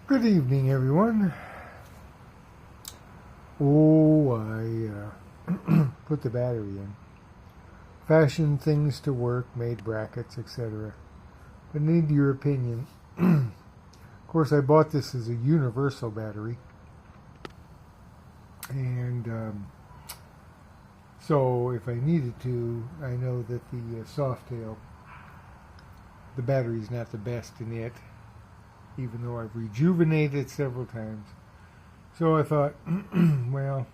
Good evening, everyone. Oh, I put the battery in, fashioned things to work, made brackets, etc. But I need your opinion. Of course, I bought this as a universal battery, and so if I needed to, I know that the Softail, the battery's not the best in it, even though I've rejuvenated it several times. So I thought, well,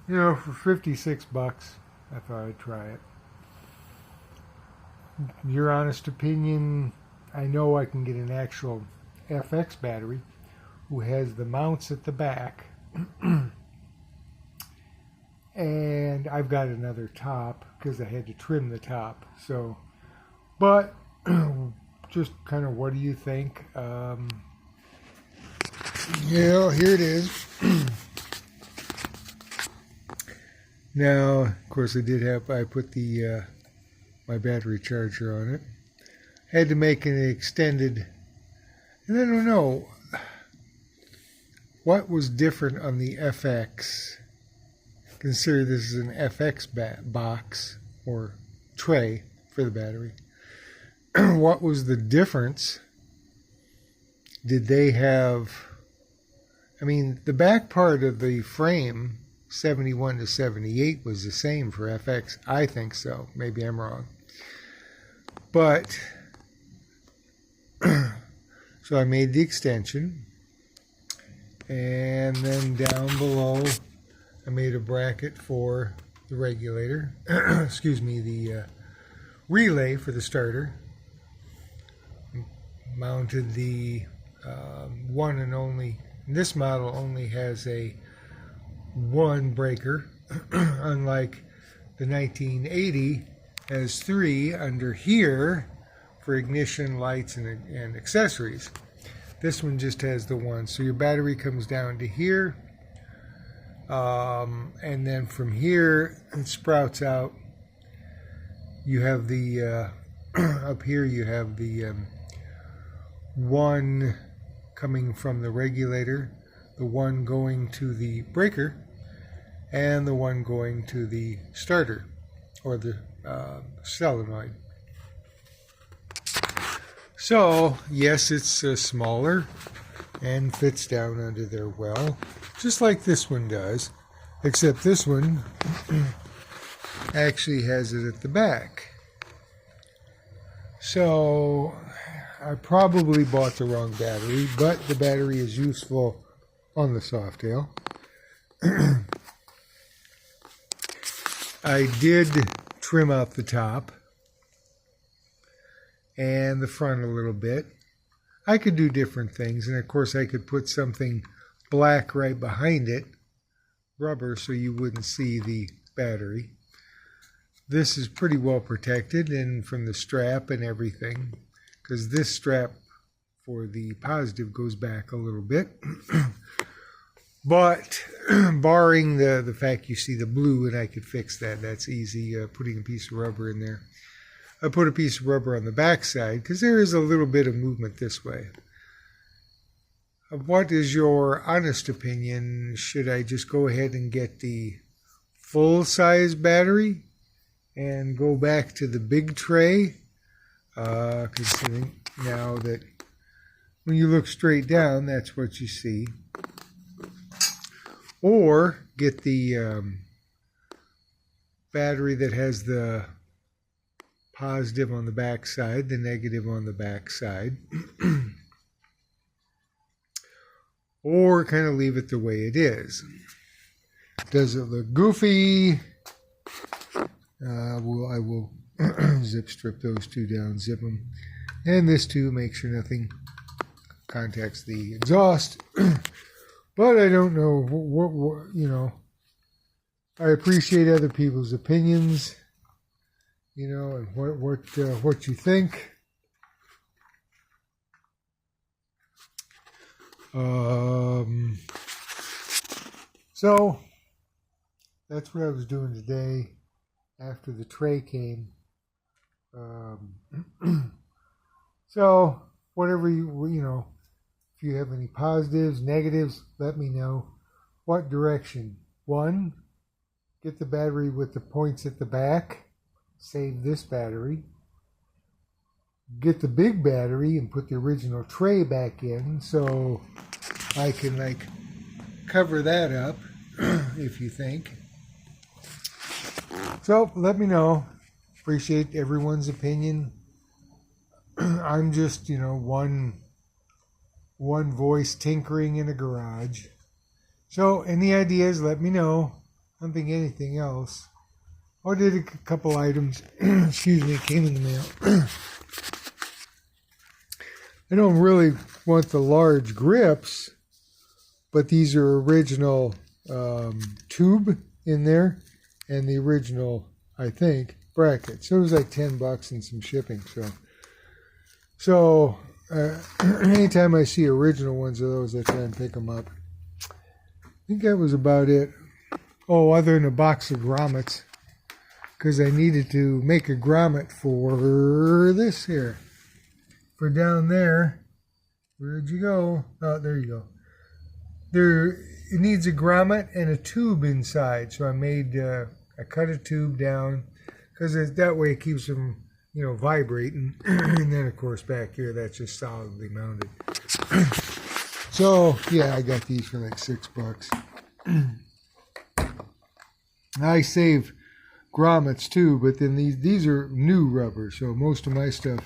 for 56 bucks, I thought I'd try it. Your honest opinion, I know I can get an actual FX battery who has the mounts at the back, and I've got another top because I had to trim the top. So, but just kind of what do you think? Here it is. Now, of course, I put the my battery charger on it. Had to make an extended, and I don't know what was different on the FX. Consider this is an FX box or tray for the battery. What was the difference? Did they have, the back part of the frame, 71 to 78, was the same for FX. I think so. Maybe I'm wrong. But, so I made the extension. And then down below, I made a bracket for the regulator. Excuse me, the relay for the starter. Mounted the one and only, this model only has a one breaker, unlike the 1980 has three under here for ignition, lights, and accessories. This one just has the one. So your battery comes down to here, and then from here it sprouts out. You have the up here you have the one coming from the regulator, the one going to the breaker, and the one going to the starter or the solenoid. So yes, it's smaller and fits down under there well, just like this one does, except this one actually has it at the back. So I probably bought the wrong battery, but the battery is useful on the Softail. I did trim out the top and the front a little bit. I could do different things, and of course I could put something black right behind it, rubber, so you wouldn't see the battery. This is pretty well protected, and from the strap and everything, because this strap for the positive goes back a little bit. But barring the fact you see the blue, and I could fix that, that's easy, putting a piece of rubber in there. I put a piece of rubber on the back side because there is a little bit of movement this way. What is your honest opinion? Should I just go ahead and get the full-size battery and go back to the big tray? Considering now that when you look straight down, that's what you see. Or get the battery that has the positive on the back side, the negative on the back side. Or kind of leave it the way it is. Does it look goofy? I will zip strip those two down, zip them. And this too, make sure nothing contacts the exhaust. But I don't know what I appreciate other people's opinions, and what you think. So that's what I was doing today after the tray came. So whatever If you have any positives, negatives, let me know. What direction? 1, get the battery with the points at the back. Save this battery. Get the big battery and put the original tray back in so I can like cover that up if you think. So let me know. Appreciate everyone's opinion. I'm just, one voice tinkering in a garage. So any ideas, let me know. I don't think anything else. I did a couple items, excuse me, came in the mail. I don't really want the large grips, but these are original tube in there and the original, I think, bracket. So it was like $10 and some shipping. So anytime I see original ones of those, I try and pick them up. I think that was about it. Oh, other than a box of grommets, because I needed to make a grommet for this here. For down there, where'd you go? Oh, there you go. It needs a grommet and a tube inside. So I cut a tube down, because that way it keeps them, vibrating. And then, of course, back here, that's just solidly mounted. So, yeah, I got these for like $6. I save grommets too, but then these are new rubber, so most of my stuff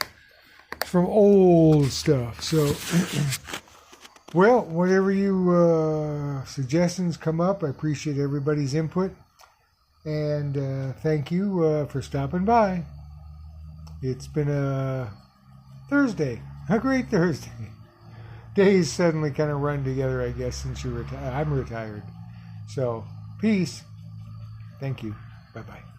is from old stuff. So, well, whatever you suggestions come up, I appreciate everybody's input, and thank you for stopping by. It's been a Thursday, a great Thursday. Days suddenly kind of run together, I guess, since I'm retired. So, peace. Thank you. Bye-bye.